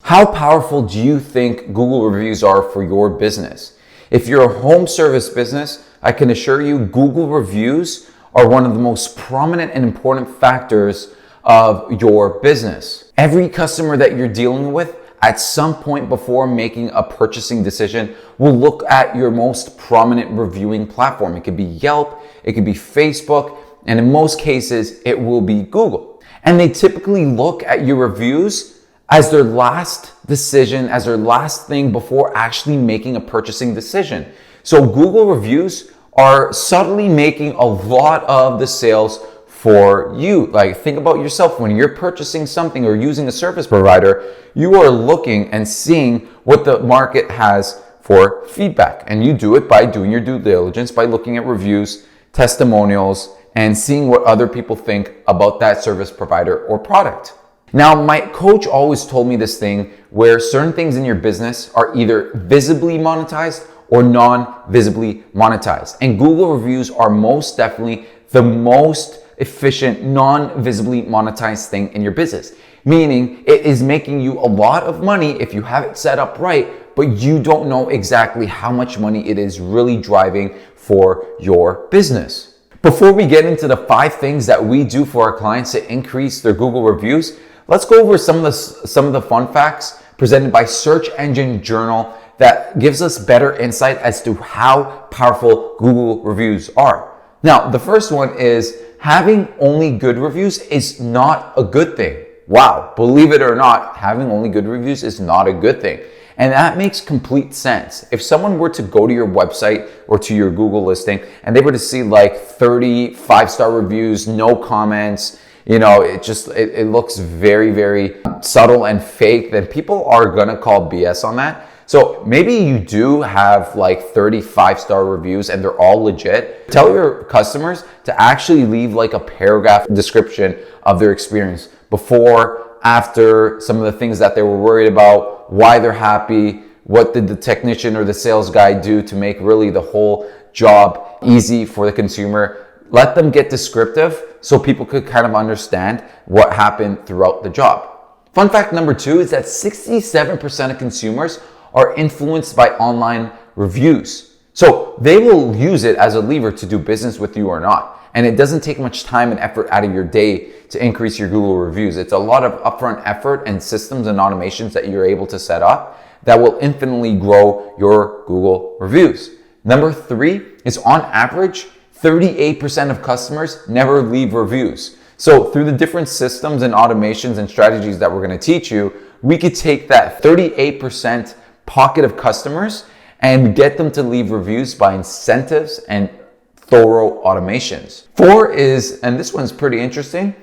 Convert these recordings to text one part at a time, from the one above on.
How powerful do you think Google reviews are for your business? If you're a home service business, I can assure you Google reviews are one of the most prominent and important factors of your business. Every customer that you're dealing with at some point before making a purchasing decision will look at your most prominent reviewing platform. It could be Yelp, it could be Facebook, and in most cases, it will be Google. And they typically look at your reviews as their last decision, as their last thing before actually making a purchasing decision. So Google reviews are subtly making a lot of the sales for you. Like, think about yourself when you're purchasing something or using a service provider, you are looking and seeing what the market has for feedback. And you do it by doing your due diligence, by looking at reviews, testimonials, and seeing what other people think about that service provider or product. Now, my coach always told me this thing where certain things in your business are either visibly monetized or non-visibly monetized. And Google reviews are most definitely the most efficient, non-visibly monetized thing in your business. Meaning it is making you a lot of money if you have it set up right, but you don't know exactly how much money it is really driving for your business. Before we get into the 5 things that we do for our clients to increase their Google reviews, let's go over some of the fun facts presented by Search Engine Journal that gives us better insight as to how powerful Google reviews are. Now, the first one is having only good reviews is not a good thing. Wow, believe it or not, having only good reviews is not a good thing. And that makes complete sense. If someone were to go to your website or to your Google listing and they were to see like 30 5-star reviews, no comments, it looks very, very subtle and fake, then people are gonna call BS on that. So maybe you do have like 30 5-star reviews and they're all legit. Tell your customers to actually leave like a paragraph description of their experience before, after, some of the things that they were worried about, why they're happy, what did the technician or the sales guy do to make really the whole job easy for the consumer. Let them get descriptive so people could kind of understand what happened throughout the job. Fun fact number 2 is that 67% of consumers are influenced by online reviews. So they will use it as a lever to do business with you or not. And it doesn't take much time and effort out of your day to increase your Google reviews. It's a lot of upfront effort and systems and automations that you're able to set up that will infinitely grow your Google reviews. Number 3 is, on average, 38% of customers never leave reviews. So through the different systems and automations and strategies that we're going to teach you, we could take that 38% pocket of customers and get them to leave reviews by incentives and thorough automations. 4 is, and this one's pretty interesting,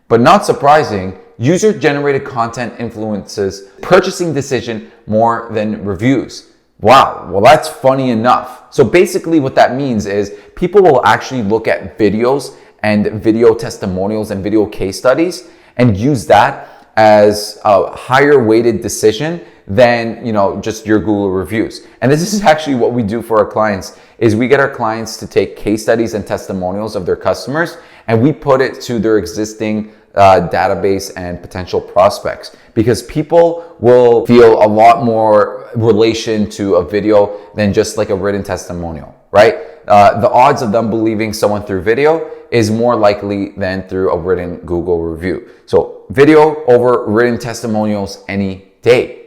but not surprising, user-generated content influences purchasing decision more than reviews. Wow, well that's funny enough. So basically what that means is people will actually look at videos and video testimonials and video case studies and use that as a higher weighted decision than just your Google reviews. And this is actually what we do for our clients, is we get our clients to take case studies and testimonials of their customers and we put it to their existing database and potential prospects, because people will feel a lot more relation to a video than just like a written testimonial, right? The odds of them believing someone through video is more likely than through a written Google review. So video over written testimonials any day.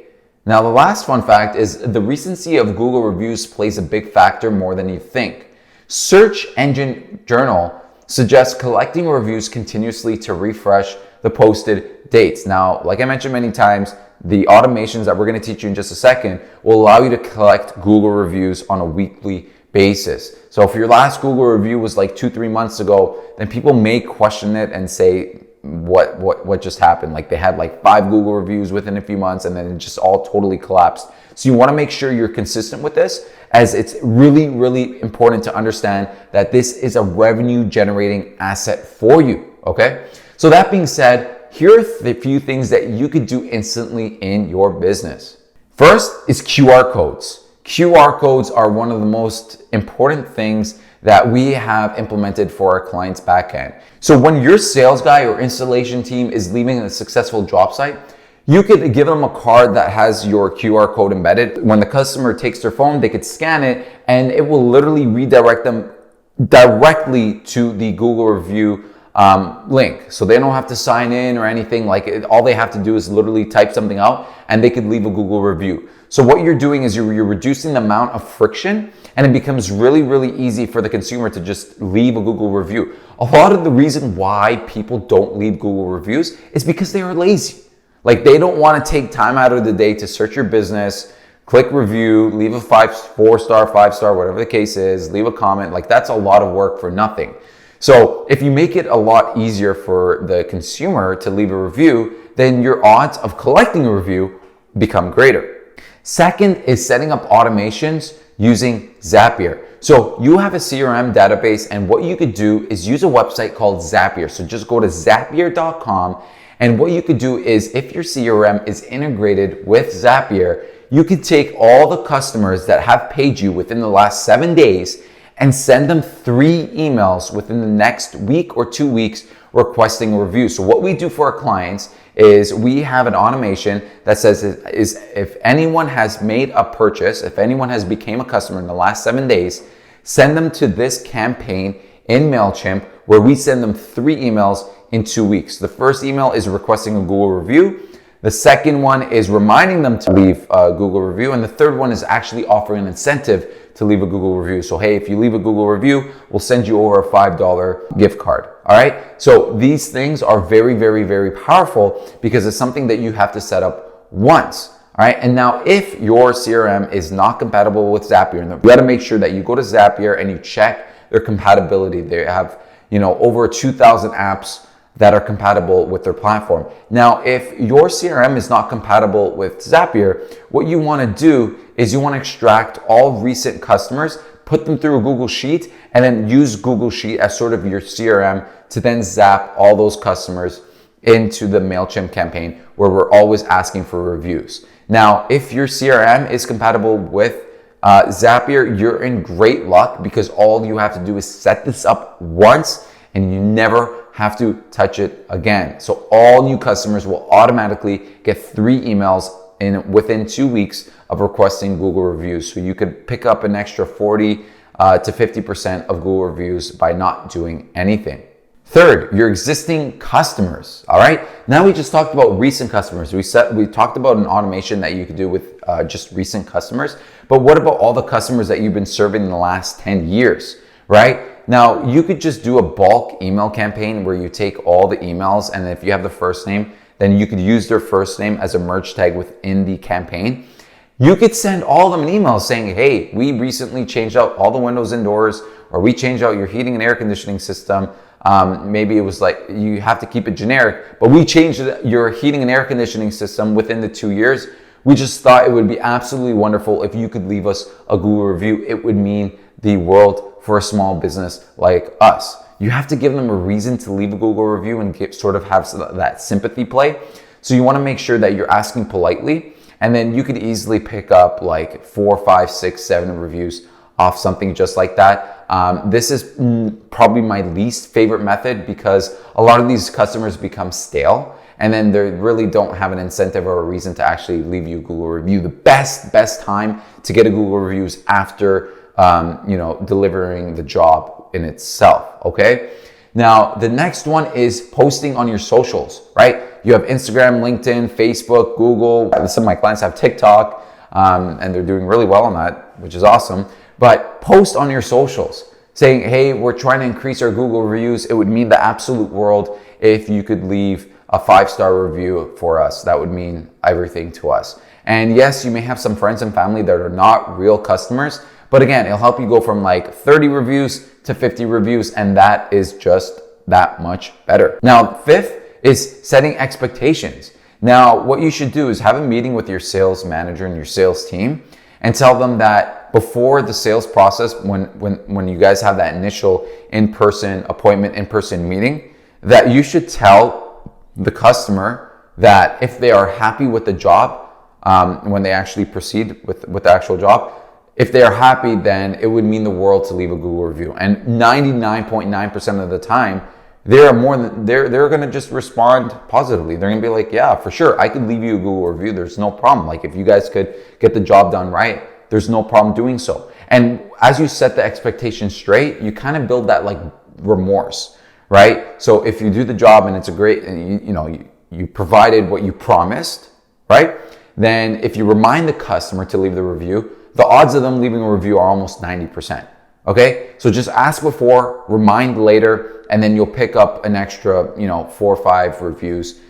Now, the last fun fact is the recency of Google reviews plays a big factor more than you think. Search Engine Journal suggests collecting reviews continuously to refresh the posted dates. Now, like I mentioned many times, the automations that we're going to teach you in just a second will allow you to collect Google reviews on a weekly basis. So if your last Google review was like 2-3 months ago, then people may question it and say, what just happened? Like they had like 5 Google reviews within a few months and then it just all totally collapsed. So you want to make sure you're consistent with this, as it's really, really important to understand that this is a revenue generating asset for you. Okay. So that being said, here are the few things that you could do instantly in your business. First is QR codes. QR codes are one of the most important things that we have implemented for our clients' backend. So when your sales guy or installation team is leaving a successful job site, You could give them a card that has your QR code embedded. When the customer takes their phone, they could scan it and it will literally redirect them directly to the Google review link. So they don't have to sign in or anything. All they have to do is literally type something out and they could leave a Google review. So what you're doing is you're reducing the amount of friction, and it becomes really, really easy for the consumer to just leave a Google review. A lot of the reason why people don't leave Google reviews is because they are lazy. They don't want to take time out of the day to search your business, click review, leave a 4-star, 5-star, whatever the case is, leave a comment. That's a lot of work for nothing. So if you make it a lot easier for the consumer to leave a review, then your odds of collecting a review become greater. Second is setting up automations using Zapier. So you have a CRM database, and what you could do is use a website called Zapier. So just go to zapier.com. And what you could do is, if your CRM is integrated with Zapier, you could take all the customers that have paid you within the last 7 days and send them 3 emails within the next week or 2 weeks requesting a review. So what we do for our clients is we have an automation that says if anyone has made a purchase, if anyone has became a customer in the last 7 days, send them to this campaign in MailChimp, where we send them 3 emails in 2 weeks. The first email is requesting a Google review. The second one is reminding them to leave a Google review. And the third one is actually offering an incentive to leave a Google review. So, hey, if you leave a Google review, we'll send you over a $5 gift card. All right. So these things are very, very, very powerful because it's something that you have to set up once. All right. And now if your CRM is not compatible with Zapier, you got to make sure that you go to Zapier and you check their compatibility. They have, over 2,000 apps that are compatible with their platform. Now, if your CRM is not compatible with Zapier, what you want to do is you want to extract all recent customers, put them through a Google Sheet, and then use Google Sheet as sort of your CRM to then zap all those customers into the MailChimp campaign, where we're always asking for reviews. Now, if your CRM is compatible with Zapier, you're in great luck, because all you have to do is set this up once and you never have to touch it again. So all new customers will automatically get 3 emails within 2 weeks of requesting Google reviews. So you could pick up an extra 40 to 50% of Google reviews by not doing anything. Third, your existing customers. All right. Now we just talked about recent customers. We talked about an automation that you could do with just recent customers. But what about all the customers that you've been serving in the last 10 years, right? Now, you could just do a bulk email campaign where you take all the emails, and if you have the first name, then you could use their first name as a merge tag within the campaign. You could send all of them an email saying, hey, we recently changed out all the windows and doors, or we changed out your heating and air conditioning system. Maybe it was you have to keep it generic, but we changed your heating and air conditioning system within the 2 years. We just thought it would be absolutely wonderful if you could leave us a Google review. It would mean the world for a small business like us. You have to give them a reason to leave a Google review and sort of have that sympathy play. So you want to make sure that you're asking politely, and then you could easily pick up 4, 5, 6, 7 reviews off something just like that. This is probably my least favorite method, because a lot of these customers become stale, and then they really don't have an incentive or a reason to actually leave you a Google review. The best time to get a Google review is after delivering the job in itself. Okay. Now, the next one is posting on your socials, right? You have Instagram, LinkedIn, Facebook, Google. Some of my clients have TikTok, and they're doing really well on that, which is awesome. But post on your socials saying, hey, we're trying to increase our Google reviews. It would mean the absolute world if you could leave a 5-star review for us. That would mean everything to us. And yes, you may have some friends and family that are not real customers, but again, it'll help you go from 30 reviews to 50 reviews, and that is just that much better. Now, fifth is setting expectations. Now, what you should do is have a meeting with your sales manager and your sales team and tell them that before the sales process, when you guys have that initial in-person appointment, in-person meeting, that you should tell the customer that if they are happy with the job, when they actually proceed with the actual job, if they are happy, then it would mean the world to leave a Google review. And 99.9% of the time, they're going to just respond positively. They're going to be like, yeah, for sure, I could leave you a Google review. There's no problem. Like, if you guys could get the job done right, there's no problem doing so. And as you set the expectation straight, you kind of build that like remorse, right? So if you do the job and it's a great, and you provided what you promised, right? Then if you remind the customer to leave the review, the odds of them leaving a review are almost 90%. Okay, so just ask before, remind later, and then you'll pick up an extra, 4 or 5 reviews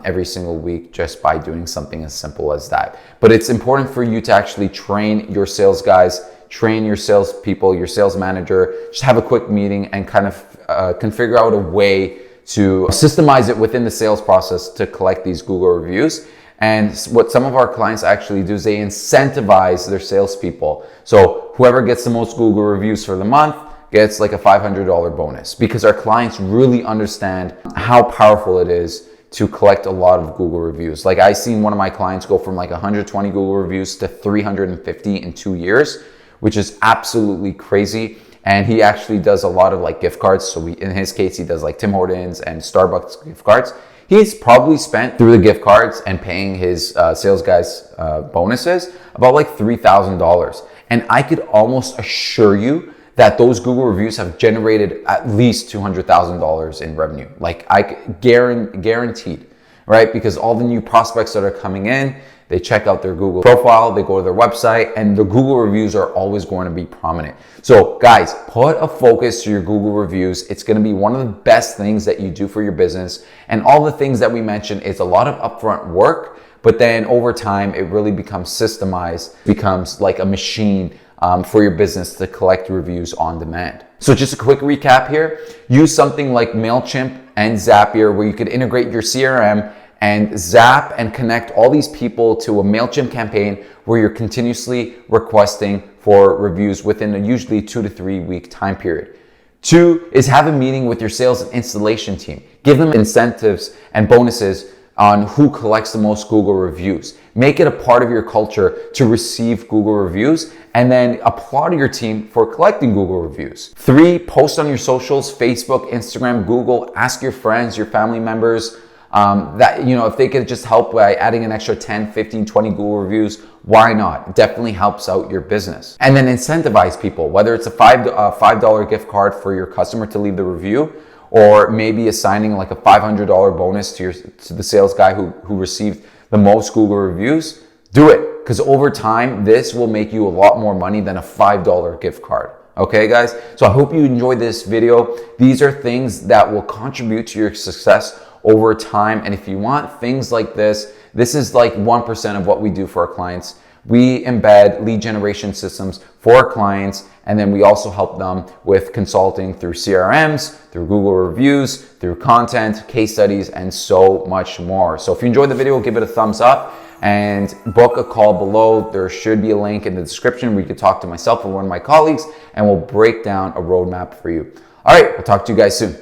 every single week just by doing something as simple as that. But it's important for you to actually train your sales guys, train your sales people, your sales manager. Just have a quick meeting and kind of can figure out a way to systemize it within the sales process to collect these Google reviews. And what some of our clients actually do is they incentivize their salespeople. So whoever gets the most Google reviews for the month gets like a $500 bonus, because our clients really understand how powerful it is to collect a lot of Google reviews. Like, I seen one of my clients go from like 120 Google reviews to 350 in 2 years, which is absolutely crazy. And he actually does a lot of like gift cards. So in his case, he does like Tim Hortons and Starbucks gift cards. He's probably spent through the gift cards and paying his sales guys bonuses about like $3,000. And I could almost assure you that those Google reviews have generated at least $200,000 in revenue. Like, I guaranteed, right? Because all the new prospects that are coming in, they check out their Google profile, they go to their website, and the Google reviews are always going to be prominent. So guys, put a focus to your Google reviews. It's going to be one of the best things that you do for your business. And all the things that we mentioned, it's a lot of upfront work, but then over time, it really becomes systemized, becomes like a machine for your business to collect reviews on demand. So just a quick recap here. Use something like MailChimp and Zapier, where you could integrate your CRM and zap and connect all these people to a MailChimp campaign where you're continuously requesting for reviews within a usually 2 to 3 week time period. 2 is have a meeting with your sales and installation team. Give them incentives and bonuses on who collects the most Google reviews. Make it a part of your culture to receive Google reviews, and then applaud your team for collecting Google reviews. 3, post on your socials, Facebook, Instagram, Google. Ask your friends, your family members, that, if they could just help by adding an extra 10, 15, 20 Google reviews, why not? It definitely helps out your business. And then incentivize people, whether it's a $5 gift card for your customer to leave the review, or maybe assigning like a $500 bonus to the sales guy who received the most Google reviews. Do it, because over time, this will make you a lot more money than a $5 gift card. Okay, guys? So I hope you enjoyed this video. These are things that will contribute to your success over time. And if you want things like this is like 1% of what we do for our clients. We embed lead generation systems for our clients, and then we also help them with consulting through CRMs, through Google reviews, through content, case studies, and so much more. So if you enjoyed the video, give it a thumbs up and book a call below. There should be a link in the description where you could talk to myself or one of my colleagues, and we'll break down a roadmap for you. All right, I'll talk to you guys soon.